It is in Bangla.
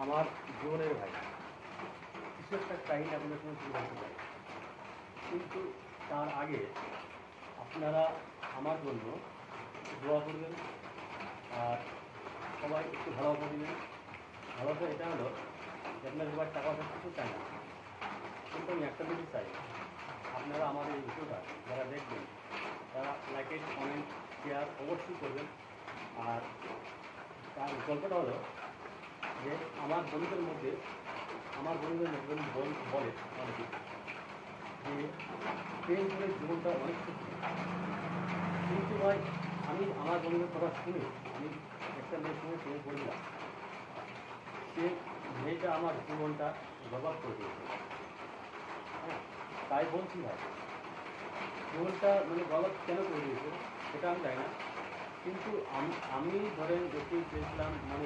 আমার জীবনের ভাই, কিছু একটা কাহিনী আপনাদের সঙ্গে তুলে ধরতে চাই। কিন্তু তার আগে আপনারা আমার জন্য দোয়া করবেন, আর সবাই একটু ভালোবাসা দিবেন। ভালোবাসা এটা হলো যে আপনার এবার টাকা পয়সা কিছু চাই না, কিন্তু আমি একটা জিনিস চাই, আপনারা আমার এই ভিডিওটা যারা দেখবেন তারা লাইক, কমেন্ট, শেয়ার অবশ্যই করবেন। আর তার গল্পটা হলো যে আমার বন্ধুদের মধ্যে বলে অনেকে যে প্রেম করে জীবনটা অনেক সুখী। কিন্তু ভাই, আমি আমার বন্ধুদের কথা শুনে আমি একটা মেয়ের সঙ্গে প্রেমে পড়লাম। সে মেয়েটা আমার জীবনটা বরবাদ করে দিয়েছে। হ্যাঁ, তাই বলছি ভাই, জীবনটা মানে বরবাদ কেন করে দিয়েছে সেটা আমি জানি না, কিন্তু আমি ধরেন দেখতে চেয়েছিলাম মানে